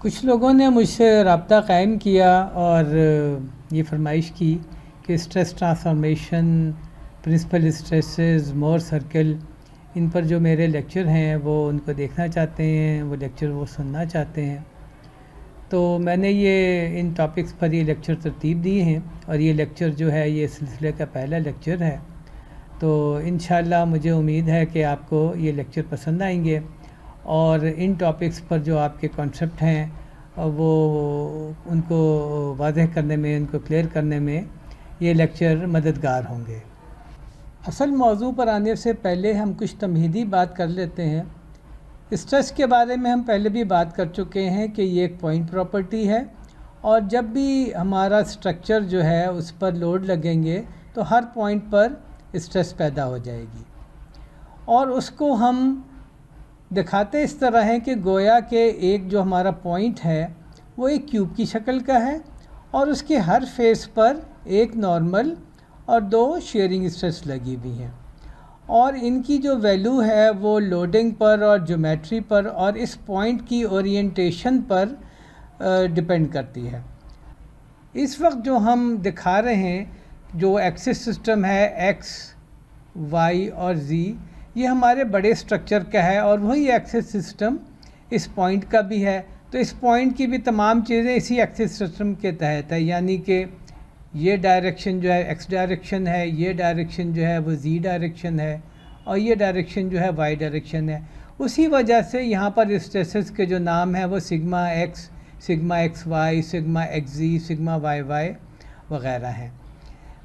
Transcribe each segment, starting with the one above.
कुछ लोगों ने मुझसे रब्ता कायम किया और ये फरमाइश की कि स्ट्रेस ट्रांसफॉर्मेशन, प्रिंसिपल स्ट्रेसेस, मोर सर्कल, इन पर जो मेरे लेक्चर हैं वो उनको देखना चाहते हैं, वो लेक्चर वो सुनना चाहते हैं। तो मैंने ये इन टॉपिक्स पर ये लेक्चर तरतीब दिए हैं और ये लेक्चर जो है ये सिलसिले का पहला लेक्चर है। तो इंशाल्लाह मुझे उम्मीद है कि आपको ये लेक्चर पसंद आएंगे और इन टॉपिक्स पर जो आपके कॉन्सेप्ट हैं वो उनको वाज़ेह करने में, उनको क्लियर करने में ये लेक्चर मददगार होंगे। असल मौजू पर आने से पहले हम कुछ तमहीदी बात कर लेते हैं। स्ट्रेस के बारे में हम पहले भी बात कर चुके हैं कि ये एक पॉइंट प्रॉपर्टी है और जब भी हमारा स्ट्रक्चर जो है उस पर लोड लगेंगे तो हर पॉइंट पर स्ट्रेस पैदा हो जाएगी और उसको हम दिखाते इस तरह है कि गोया के एक जो हमारा पॉइंट है वो एक क्यूब की शक्ल का है और उसके हर फेस पर एक नॉर्मल और दो शेयरिंग स्ट्रेस लगी हुई हैं और इनकी जो वैल्यू है वो लोडिंग पर और ज्योमेट्री पर और इस पॉइंट की ओरिएंटेशन पर डिपेंड करती है। इस वक्त जो हम दिखा रहे हैं जो एक्सिस सिस्टम है एक्स, वाई और ज़ी, ये हमारे बड़े स्ट्रक्चर का है और वही एक्सिस सिस्टम इस पॉइंट का भी है। तो इस पॉइंट की भी तमाम चीज़ें इसी एक्सिस सिस्टम के तहत है, यानी कि ये डायरेक्शन जो है एक्स डायरेक्शन है, ये डायरेक्शन जो है वो ज़ी डायरेक्शन है और ये डायरेक्शन जो है वाई डायरेक्शन है। उसी वजह से यहाँ पर स्ट्रेसेस के जो नाम हैं वो sigma x, sigma x y, sigma x z, sigma y y वग़ैरह हैं।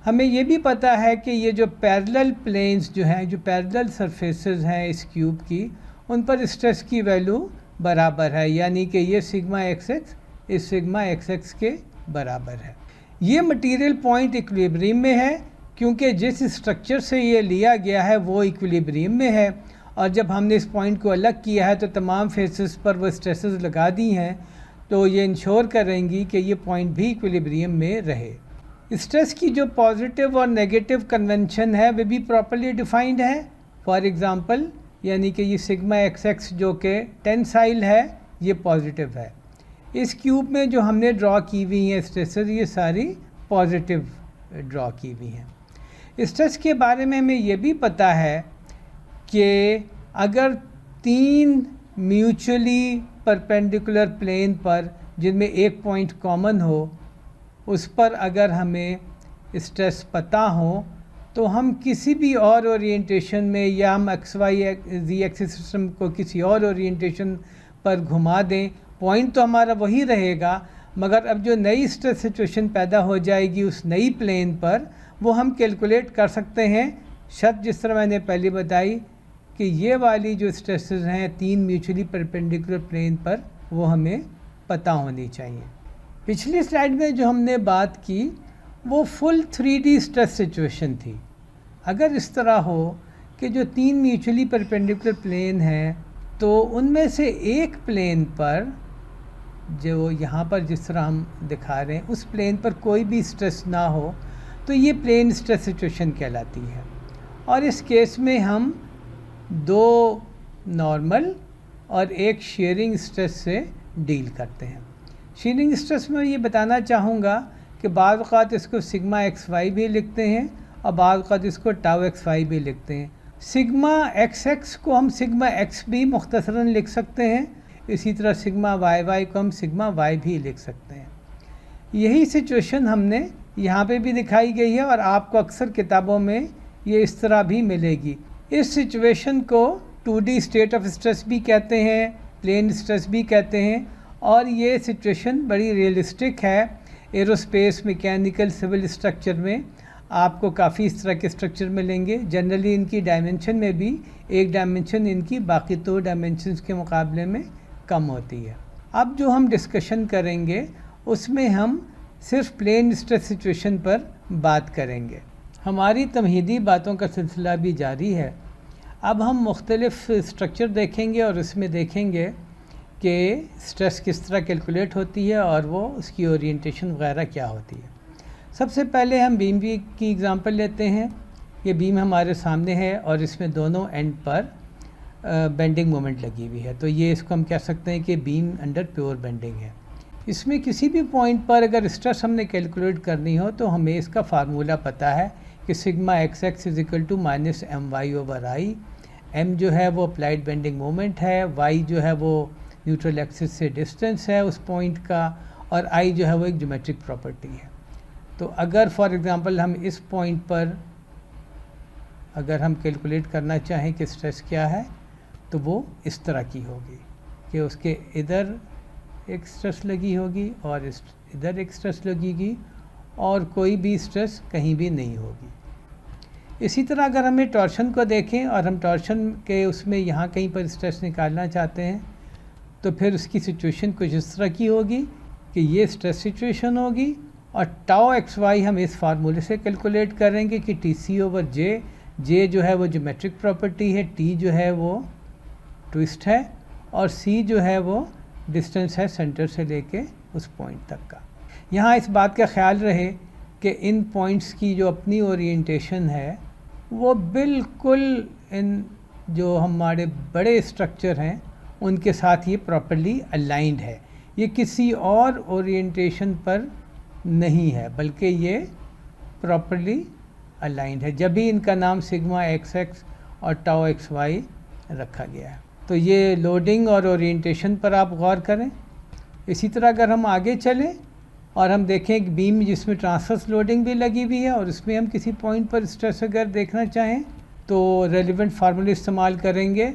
हमें ये भी पता है कि ये जो पैरेलल प्लेन्स जो हैं, जो पैरेलल सरफेसेस हैं इस क्यूब की, उन पर स्ट्रेस की वैल्यू बराबर है, यानी कि ये सिग्मा एक्स एक्स इस सिग्मा एक्स एक्स के बराबर है। ये मटेरियल पॉइंट इक्विलिब्रियम में है क्योंकि जिस स्ट्रक्चर से ये लिया गया है वो इक्विलिब्रियम में है और जब हमने इस पॉइंट को अलग किया है तो तमाम फेसेस पर वो स्ट्रेसेस लगा दी हैं, तो ये इंश्योर करेंगी कि ये पॉइंट भी इक्विलिब्रियम में रहे। स्ट्रेस की जो पॉजिटिव और नेगेटिव कन्वेंशन है वे भी प्रॉपर्ली डिफाइंड है। फॉर एग्ज़ाम्पल, यानी कि ये सिग्मा एक्स एक्स जो कि टेंसाइल है ये पॉजिटिव है। इस क्यूब में जो हमने ड्रॉ की हुई हैं स्ट्रेसेस ये सारी पॉजिटिव ड्रॉ की हुई हैं। स्ट्रेस के बारे में हमें ये भी पता है कि अगर तीन म्यूचुअली परपेंडिकुलर प्लेन पर जिनमें एक पॉइंट कॉमन हो उस पर अगर हमें स्ट्रेस पता हो तो हम किसी भी और ओरिएंटेशन में या हम एक्स वाई जी एक्सिस सिस्टम को किसी और ओरिएंटेशन पर घुमा दें, पॉइंट तो हमारा वही रहेगा, मगर अब जो नई स्ट्रेस सिचुएशन पैदा हो जाएगी उस नई प्लेन पर वो हम कैलकुलेट कर सकते हैं, शर्त जिस तरह मैंने पहले बताई कि ये वाली जो स्ट्रेसेस हैं तीन म्यूचुअली परपेंडिकुलर प्लेन पर वो हमें पता होनी चाहिए। पिछली स्लाइड में जो हमने बात की वो फुल 3D स्ट्रेस सिचुएशन थी। अगर इस तरह हो कि जो तीन म्यूचुअली परपेंडिकुलर प्लेन हैं तो उनमें से एक प्लेन पर, जो यहाँ पर जिस तरह हम दिखा रहे हैं, उस प्लेन पर कोई भी स्ट्रेस ना हो तो ये प्लेन स्ट्रेस सिचुएशन कहलाती है और इस केस में हम दो नॉर्मल और एक शेयरिंग स्ट्रेस से डील करते हैं। शेयरिंग स्ट्रेस में ये बताना चाहूँगा कि बाद वक़्त इसको सिग्मा एक्स वाई भी लिखते हैं और बाद वक़्त इसको टाउ एक्स वाई भी लिखते हैं। सिग्मा एक्स एक्स को हम सिग्मा एक्स भी मुख्तसरन लिख सकते हैं, इसी तरह सिग्मा वाई वाई को हम सिग्मा वाई भी लिख सकते हैं। यही सिचुएशन हमने यहाँ पे भी दिखाई गई है और आपको अक्सर किताबों में ये इस तरह भी मिलेगी। इस सिचुएशन को 2D स्टेट ऑफ स्ट्रेस भी कहते हैं, प्लेन स्ट्रेस भी कहते हैं और ये सिचुएशन बड़ी रियलिस्टिक है। एरोस्पेस, मैकेनिकल, सिविल स्ट्रक्चर में आपको काफ़ी इस तरह के स्ट्रक्चर मिलेंगे। जनरली इनकी डायमेंशन में भी एक डायमेंशन इनकी बाकी दो डायमेंशंस के मुकाबले में कम होती है। अब जो हम डिस्कशन करेंगे उसमें हम सिर्फ प्लेन स्ट्रेस सिचुएशन पर बात करेंगे। हमारी तमहीदी बातों का सिलसिला भी जारी है। अब हम मुख्तलिफ़ स्ट्रक्चर देखेंगे और उसमें देखेंगे कि स्ट्रेस किस तरह कैलकुलेट होती है और वो उसकी ओरिएंटेशन वगैरह क्या होती है। सबसे पहले हम बीम की एग्ज़ाम्पल लेते हैं। ये बीम हमारे सामने है और इसमें दोनों एंड पर बेंडिंग मोमेंट लगी हुई है, तो ये इसको हम कह सकते हैं कि बीम अंडर प्योर बेंडिंग है। इसमें किसी भी पॉइंट पर अगर स्ट्रेस हमने कैलकुलेट करनी हो तो हमें इसका फार्मूला पता है कि sigma x x is equal to minus M y over I. M जो है वो अप्लाइड बेंडिंग मोमेंट है, वाई जो है वो न्यूट्रल एक्सिस से डिस्टेंस है उस पॉइंट का, और आई जो है वो एक ज्योमेट्रिक प्रॉपर्टी है। तो अगर फॉर एग्जांपल हम इस पॉइंट पर अगर हम कैलकुलेट करना चाहें कि स्ट्रेस क्या है, तो वो इस तरह की होगी कि उसके इधर एक स्ट्रेस लगी होगी और इधर एक स्ट्रेस लगेगी और कोई भी स्ट्रेस कहीं भी नहीं होगी। इसी तरह अगर हमें टॉर्शन को देखें और हम टॉर्शन के उसमें यहाँ कहीं पर स्ट्रेस निकालना चाहते हैं, तो फिर उसकी सिचुएशन कुछ इस तरह की होगी कि ये स्ट्रेस सिचुएशन होगी और टाउ एक्स वाई हम इस फार्मूले से कैलकुलेट करेंगे कि टी सी ओवर जे, जे जो है वो ज्योमेट्रिक प्रॉपर्टी है, टी जो है वो ट्विस्ट है और सी जो है वो डिस्टेंस है सेंटर से लेके उस पॉइंट तक का। यहाँ इस बात का ख्याल रहे कि इन पॉइंट्स की जो अपनी ओरिएंटेशन है वो बिल्कुल इन जो हमारे बड़े स्ट्रक्चर हैं उनके साथ ये प्रॉपर्ली अलाइंड है, ये किसी और ओरिएंटेशन पर नहीं है बल्कि ये प्रॉपर्ली अलाइंड है, जब भी इनका नाम सिग्मा एक्स एक्स और टाउ एक्स वाई रखा गया है। तो ये लोडिंग और ओरिएंटेशन पर आप गौर करें। इसी तरह अगर हम आगे चलें और हम देखें एक बीम जिसमें ट्रांसवर्स लोडिंग भी लगी हुई है और उसमें हम किसी पॉइंट पर स्ट्रेस अगर देखना चाहें तो रेलिवेंट फार्मूले इस्तेमाल करेंगे,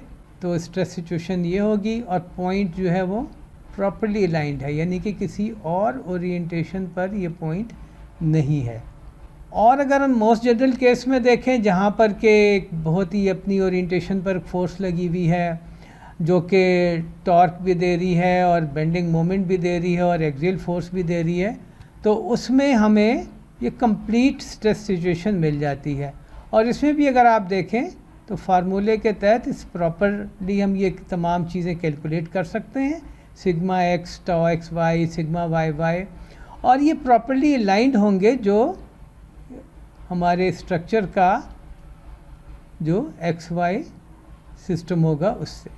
तो स्ट्रेस सिचुएशन ये होगी और पॉइंट जो है वो प्रॉपर्ली अलाइंड है, यानी कि किसी और ओरिएंटेशन पर ये पॉइंट नहीं है। और अगर हम मोस्ट जनरल केस में देखें जहाँ पर के बहुत ही अपनी ओरिएंटेशन पर फोर्स लगी हुई है जो कि टॉर्क भी दे रही है और बेंडिंग मोमेंट भी दे रही है और एक्सियल फोर्स भी दे रही है, तो उसमें हमें ये कंप्लीट स्ट्रेस सिचुएशन मिल जाती है। और इसमें भी अगर आप देखें तो फार्मूले के तहत इस प्रॉपरली हम ये तमाम चीज़ें कैलकुलेट कर सकते हैं, sigma x tau x y sigma y y, और ये प्रॉपरली अलाइंड होंगे जो हमारे स्ट्रक्चर का जो एक्स वाई सिस्टम होगा उससे।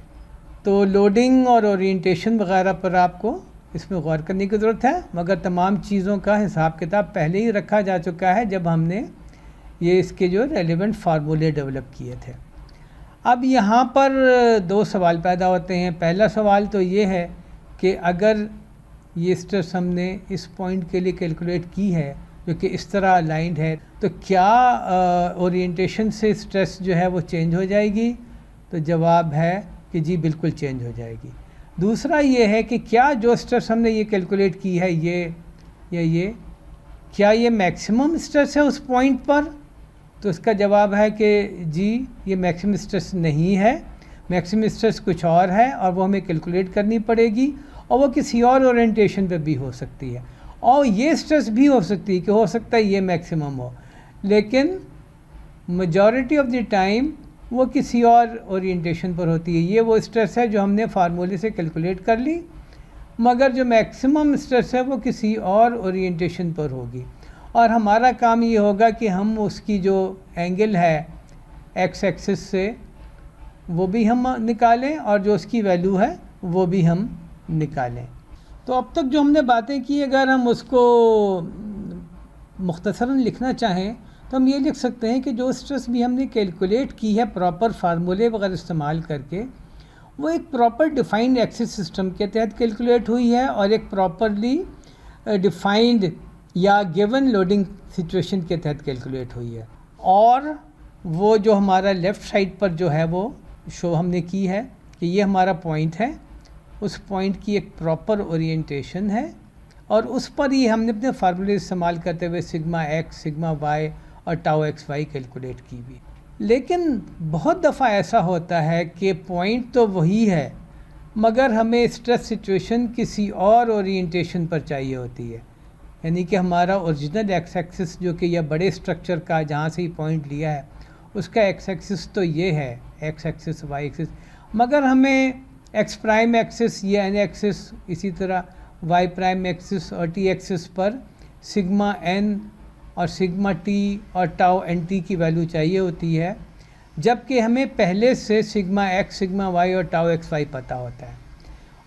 तो लोडिंग और ओरिएंटेशन वगैरह पर आपको इसमें गौर करने की ज़रूरत है, मगर तमाम चीज़ों का हिसाब किताब पहले ही रखा जा चुका है जब हमने ये इसके जो रेलेवेंट फार्मूले डेवलप किए थे। अब यहाँ पर दो सवाल पैदा होते हैं। पहला सवाल तो ये है कि अगर ये स्ट्रेस हमने इस पॉइंट के लिए कैलकुलेट की है जो कि इस तरह अलाइंड है, तो क्या ओरिएंटेशन से स्ट्रेस जो है वो चेंज हो जाएगी? तो जवाब है कि जी बिल्कुल चेंज हो जाएगी। दूसरा ये है कि क्या जो स्ट्रेस हमने ये कैलकुलेट की है ये क्या ये मैक्सिमम स्ट्रेस है उस पॉइंट पर? तो इसका जवाब है कि जी ये मैक्सिमम स्ट्रेस नहीं है, मैक्सिमम स्ट्रेस कुछ और है और वो हमें कैलकुलेट करनी पड़ेगी और वो किसी और ओरिएंटेशन पे भी हो सकती है। और ये स्ट्रेस भी हो सकती है कि हो सकता है ये मैक्सिमम हो, लेकिन मेजॉरिटी ऑफ द टाइम वो किसी और ओरिएंटेशन पर होती है। ये वो स्ट्रेस है जो हमने फार्मूले से कैलकुलेट कर ली, मगर जो मैक्सिमम स्ट्रेस है वो किसी और ओरिएंटेशन पर होगी और हमारा काम ये होगा कि हम उसकी जो एंगल है एक्स एक्सिस से वो भी हम निकालें और जो उसकी वैल्यू है वो भी हम निकालें। तो अब तक जो हमने बातें की अगर हम उसको मुख्तसरन लिखना चाहें तो हम ये लिख सकते हैं कि जो स्ट्रेस भी हमने कैलकुलेट की है प्रॉपर फार्मूले वगैरह इस्तेमाल करके, वो एक प्रॉपर डिफाइंड एक्सिस सिस्टम के तहत कैलकुलेट हुई है और एक प्रॉपरली डिफाइंड या गिवन लोडिंग सिचुएशन के तहत कैलकुलेट हुई है। और वो जो हमारा लेफ़्ट साइड पर जो है वो शो हमने की है कि ये हमारा पॉइंट है, उस पॉइंट की एक प्रॉपर ओरिएंटेशन है और उस पर ही हमने अपने फार्मूले इस्तेमाल करते हुए सिग्मा एक्स सिग्मा वाई और टाउ एक्स वाई कैलकुलेट की हुई। लेकिन बहुत दफ़ा ऐसा होता है कि पॉइंट तो वही है मगर हमें स्ट्रेस सिचुएशन किसी और ओरिएंटेशन पर चाहिए होती है, यानी कि हमारा ओरिजिनल एक्स एक्सिस जो कि यह बड़े स्ट्रक्चर का जहाँ से ही पॉइंट लिया है उसका एक्स एक्सिस तो ये है एक्स एक्सिस वाई एक्सिस, मगर हमें एक्स प्राइम एक्सिस या एन एक्सिस इसी तरह वाई प्राइम एक्सिस और टी एक्सिस पर सिग्मा एन और सिग्मा टी और टाउ एन टी की वैल्यू चाहिए होती है, जबकि हमें पहले से सिग्मा एक्स, सिग्मा वाई और टाउ एक्स वाई पता होता है।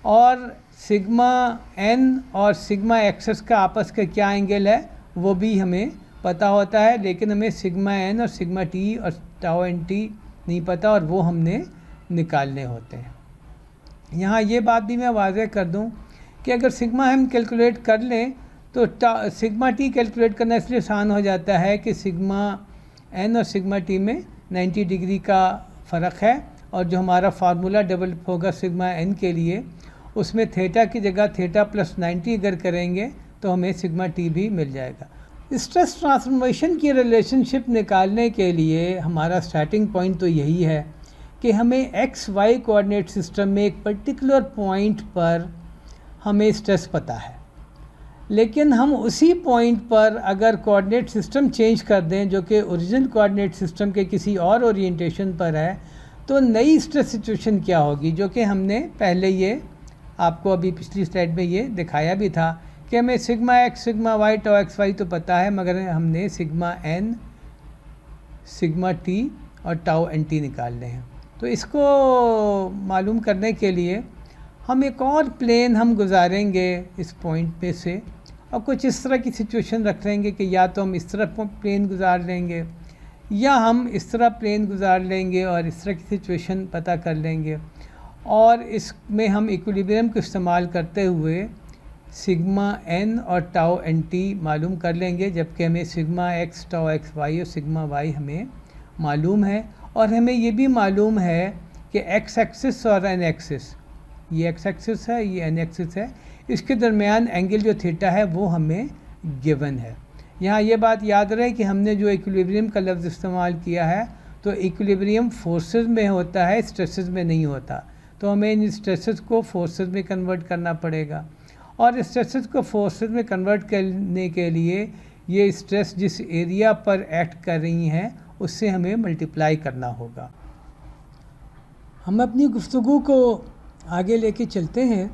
और सिग्मा एन और सिग्मा एक्सेस का आपस का क्या एंगल है वो भी हमें पता होता है, लेकिन हमें सिग्मा एन और सिग्मा टी और टाउ एन टी नहीं पता, और वो हमने निकालने होते हैं। यहाँ ये बात भी मैं वाज़ह कर दूँ कि अगर सिग्मा हम कैलकुलेट कर लें तो सिग्मा टी कैलकुलेट करना इसलिए आसान हो जाता है कि सिग्मा एन और सिग्मा टी में 90 डिग्री का फ़र्क है, और जो हमारा फार्मूला डेवलप होगा सिग्मा एन के लिए उसमें थीटा की जगह थीटा प्लस 90 अगर करेंगे तो हमें सिग्मा टी भी मिल जाएगा। स्ट्रेस ट्रांसफॉर्मेशन की रिलेशनशिप निकालने के लिए हमारा स्टार्टिंग पॉइंट तो यही है कि हमें एक्स वाई कोऑर्डिनेट सिस्टम में एक पर्टिकुलर पॉइंट पर हमें स्ट्रेस पता है, लेकिन हम उसी पॉइंट पर अगर कोऑर्डिनेट सिस्टम चेंज कर दें जो कि ओरिजिनल कोऑर्डिनेट सिस्टम के किसी और ओरिएंटेशन पर है, तो नई स्ट्रेस सिचुएशन क्या होगी, जो कि हमने पहले ये आपको अभी पिछली स्लाइड में ये दिखाया भी था कि हमें sigma x, sigma y, tau x y तो पता है, मगर हमने सिग्मा एन, सिग्मा टी और टाउ एन टी निकालने हैं। तो इसको मालूम करने के लिए हम एक और प्लेन हम गुजारेंगे इस पॉइंट पे से, और कुछ इस तरह की सिचुएशन रख लेंगे कि या तो हम इस तरह प्लेन गुजार लेंगे या हम इस तरह प्लेन गुजार लेंगे और इस तरह की सिचुएशन पता कर लेंगे, और इसमें हम इक्विलिब्रियम को इस्तेमाल करते हुए सिग्मा एन और टाउ एन टी मालूम कर लेंगे, जबकि हमें sigma x, tau x y और सिग्मा वाई हमें मालूम है। और हमें ये भी मालूम है कि एक्स एक्सिस और एन एक्सिस, ये एक्स एक्सिस है, ये एन एक्सिस है, इसके दरमियान एंगल जो थीटा है वो हमें गिवन है। यहाँ ये बात याद रहे कि हमने जो इक्विलिब्रियम का लफ्ज़ इस्तेमाल किया है तो इक्विलिब्रियम फोर्सेस में होता है, स्ट्रेसेस में नहीं होता, तो हमें इन स्ट्रेसेस को फोर्सेस में कन्वर्ट करना पड़ेगा, और स्ट्रेसेस को फोर्सेस में कन्वर्ट करने के लिए ये स्ट्रेस जिस एरिया पर एक्ट कर रही हैं उससे हमें मल्टीप्लाई करना होगा। हम अपनी गुफ्तगू को आगे लेके चलते हैं।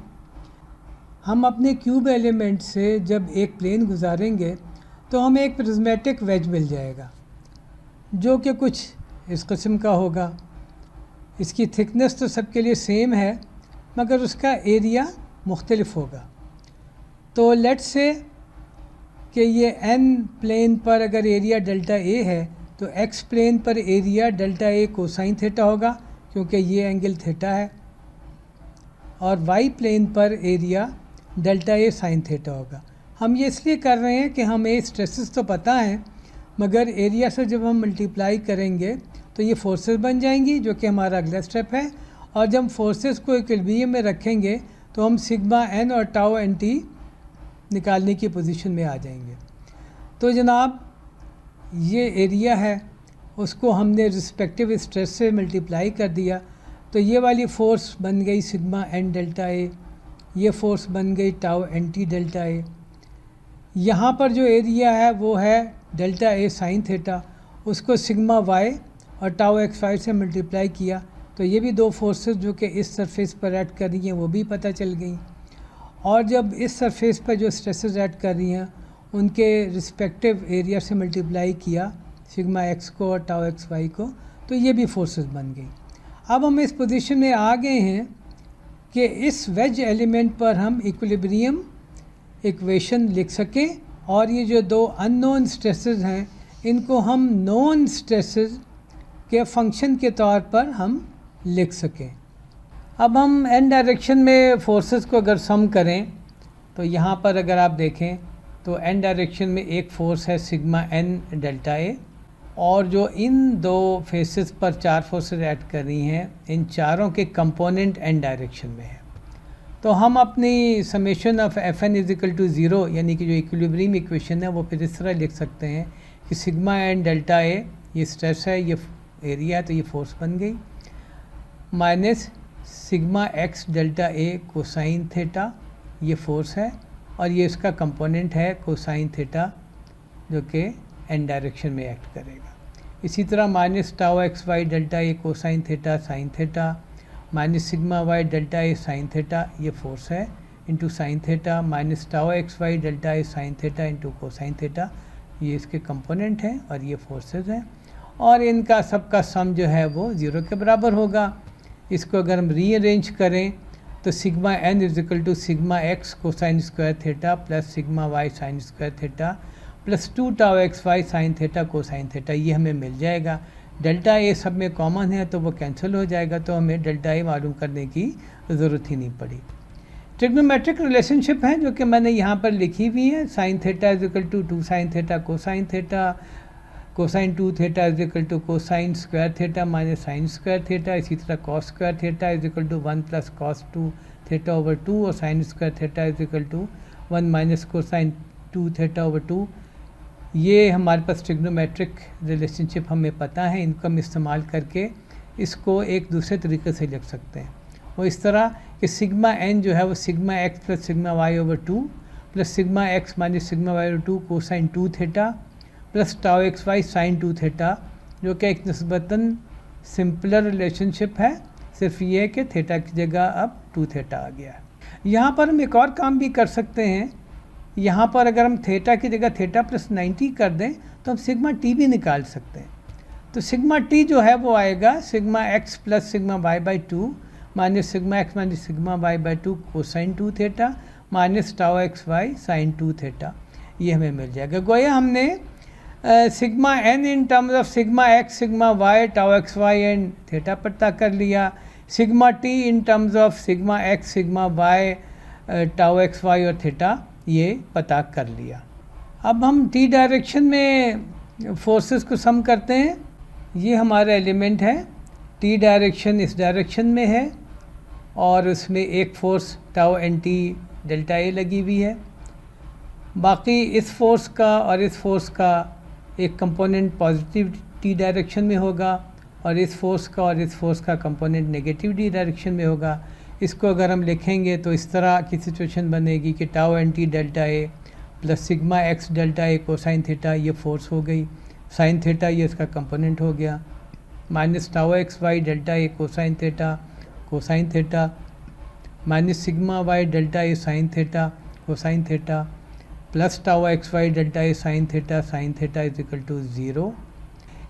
हम अपने क्यूब एलिमेंट से जब एक प्लेन गुजारेंगे तो हमें एक प्रिज्मेटिक वेज मिल जाएगा जो कि कुछ इस किस्म का होगा। इसकी थिकनेस तो सबके लिए सेम है मगर उसका एरिया मुख्तलिफ होगा। तो लेट्स से कि ये एन प्लेन पर अगर एरिया डेल्टा ए है तो एक्स प्लेन पर area delta A cosine theta होगा क्योंकि ये एंगल थीटा है, और वाई प्लेन पर area delta A sine theta होगा। हम ये इसलिए कर रहे हैं कि हमें स्ट्रेसेस तो पता है मगर एरिया से जब हम मल्टीप्लाई करेंगे तो ये फोर्सेस बन जाएंगी जो कि हमारा अगला स्टेप है, और जब फोर्सेस को इक्विलिब्रियम में रखेंगे तो हम सिग्मा एन और टाउ एन टी निकालने की पोजीशन में आ जाएंगे। तो जनाब ये एरिया है उसको हमने रिस्पेक्टिव स्ट्रेस से मल्टीप्लाई कर दिया, तो ये वाली फ़ोर्स बन गई सिग्मा एन डेल्टा ए, ये फ़ोर्स बन गई टाउ एन टी डेल्टा ए। यहाँ पर जो एरिया है वो है डेल्टा ए साइन थीटा, उसको सिग्मा वाई और टाउ एक्स वाई से मल्टीप्लाई किया तो ये भी दो फोर्सेस जो कि इस सरफेस पर ऐड कर रही हैं वो भी पता चल गई, और जब इस सरफेस पर जो स्ट्रेसेस ऐड कर रही हैं उनके रिस्पेक्टिव एरिया से मल्टीप्लाई किया सिग्मा एक्स को और टाउ एक्स वाई को, तो ये भी फोर्सेस बन गई। अब हम इस पोजीशन में आ गए हैं कि इस वेज एलिमेंट पर हम इक्विलिब्रियम इक्वेशन लिख सकें, और ये जो दो अननोन स्ट्रेसेस हैं इनको हम नोन स्ट्रेसेस के फंक्शन के तौर पर हम लिख सकें। अब हम एन डायरेक्शन में फोर्सेस को अगर सम करें तो यहाँ पर अगर आप देखें तो एन डायरेक्शन में एक फ़ोर्स है सिग्मा एन डेल्टा ए, और जो इन दो फेसेस पर चार फोर्सेस ऐड कर रही हैं इन चारों के कंपोनेंट एन डायरेक्शन में है। तो हम अपनी summation of F n equal to zero यानी कि जो इक्विलिब्रियम इक्वेशन है वो फिर इस तरह लिख सकते हैं कि सिग्मा एन डेल्टा ए ये स्ट्रेस है, ये एरिया है, तो ये फोर्स बन गई, minus sigma x delta A cosine theta ये फोर्स है, और ये इसका कंपोनेंट है कोसाइन थीटा जो कि एन डायरेक्शन में एक्ट करेगा। इसी तरह minus tau x y delta A cosine theta sine theta minus sigma y delta A sine theta ये फोर्स है into sine theta minus tau x y delta A sine theta into cosine theta ये इसके component हैं और ये forces हैं। और इनका सबका सम जो है वो 0 के बराबर होगा। इसको अगर हम रीअरेंज करें तो sigma n is equal to sigma x cosine square theta plus sigma y sine square theta plus 2 tau x y sine theta cosine theta, ये हमें मिल जाएगा। डेल्टा ए सब में कॉमन है तो वो कैंसिल हो जाएगा, तो हमें डेल्टा ए मालूम करने की ज़रूरत ही नहीं पड़ी। ट्रिग्नोमेट्रिक रिलेशनशिप हैं जो कि मैंने यहाँ पर लिखी हुई है। Sine theta is equal to 2 sine theta cosine theta, cosine 2 theta is equal to cosine square theta minus sine square theta, इसी तरह cos square theta is equal to 1 plus cos 2 theta over 2 और sine square theta is equal to 1 minus cosine 2 theta over 2। ये हमारे पास trigonometric relationship हमें पता है, इनको हम इस्तेमाल करके इसको एक दूसरे तरीके से लिख सकते हैं। वो इस तरह कि सिग्मा एन जो है वो sigma x plus sigma y over 2 plus sigma x minus sigma y over 2 cosine 2 theta plus tau x y sine 2 theta, जो कि एक निस्बतन सिंपलर रिलेशनशिप है, सिर्फ ये है कि थीटा की जगह अब 2 थीटा आ गया है। यहाँ पर हम एक और काम भी कर सकते हैं। यहाँ पर अगर हम थीटा की जगह थीटा प्लस 90 कर दें तो हम सिग्मा टी भी निकाल सकते हैं। तो सिग्मा टी जो है वो आएगा sigma x plus sigma y by 2 minus sigma x minus sigma y by 2 cosine 2 theta minus tau x y sine 2 theta, ये हमें मिल जाएगा। गोया हमने sigma N in terms of sigma x sigma y tau x y and theta पता कर लिया, sigma T in terms of sigma x sigma y tau x y और थीटा ये पता कर लिया। अब हम टी डायरेक्शन में फोर्सेस को सम करते हैं। ये हमारा एलिमेंट है, टी डायरेक्शन इस डायरेक्शन में है और उसमें एक force tau N T delta A लगी हुई है। बाकी इस फोर्स का और इस फोर्स का एक कंपोनेंट पॉजिटिव टी डायरेक्शन में होगा और इस फोर्स का और इस फोर्स का कंपोनेंट नेगेटिव टी डायरेक्शन में होगा। इसको अगर हम लिखेंगे तो इस तरह की सिचुएशन बनेगी कि tau N T delta A plus sigma x delta A cosine theta, ये फोर्स हो गई, साइन थीटा ये इसका कंपोनेंट हो गया, minus tau x y delta A cosine theta minus sigma y delta A sine theta cosine theta plus tau x y delta A sine theta is equal to 0।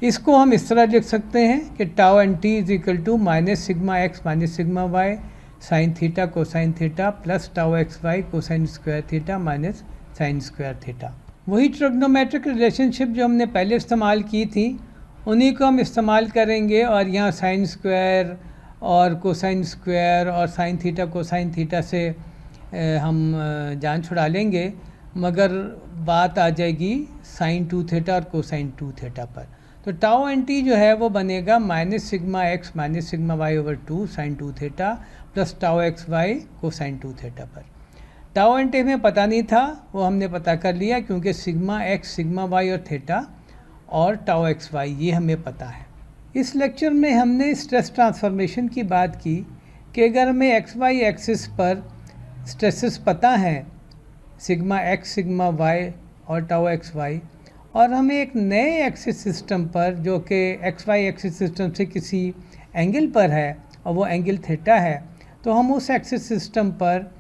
इसको हम इस तरह लिख सकते हैं कि tau N T is equal to minus sigma x minus sigma y sine theta cosine theta plus tau x y cosine square theta minus sine square theta. वही trigonometric relationship जो हमने पहले इस्तेमाल की थी उन्हीं को हम इस्तेमाल करेंगे और यहाँ साइन स्क्वायर और कोसाइन स्क्वायर और साइन थीटा कोसाइन थीटा से हम जान छुड़ा लेंगे, मगर बात आ जाएगी साइन 2 थीटा और कोसाइन 2 थीटा पर। तो टाउ एन टी जो है वो बनेगा minus sigma x minus sigma y over 2 sine 2 theta plus tau x y cosine 2 theta पर। टाउ एन टी हमें पता नहीं था, वो हमने पता कर लिया क्योंकि सिग्मा एक्स सिग्मा वाई और थीटा और टाउ एक्स वाई ये हमें पता है। इस लेक्चर में हमने स्ट्रेस ट्रांसफॉर्मेशन की बात की कि अगर हमें एक्स वाई एक्सिस पर स्ट्रेसेस पता हैं सिग्मा एक्स सिग्मा वाई और टाउ एक्स वाई, और हमें एक नए एक्सिस सिस्टम पर जो कि एक्स वाई एक्सिस सिस्टम से किसी एंगल पर है और वो एंगल थीटा है, तो हम उस एक्सिस सिस्टम पर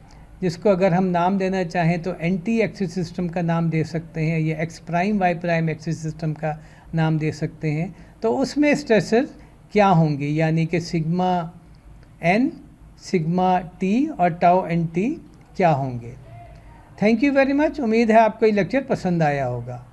जिसको अगर हम नाम देना चाहें तो एंटी एक्सिस सिस्टम का नाम दे सकते हैं, या x prime y prime axis system का नाम दे सकते हैं। तो उसमें स्ट्रेसेस क्या होंगे, यानी कि सिग्मा एन सिग्मा टी और टाउ एन टी क्या होंगे। Thank you very much. उम्मीद है आपको ये लेक्चर पसंद आया होगा।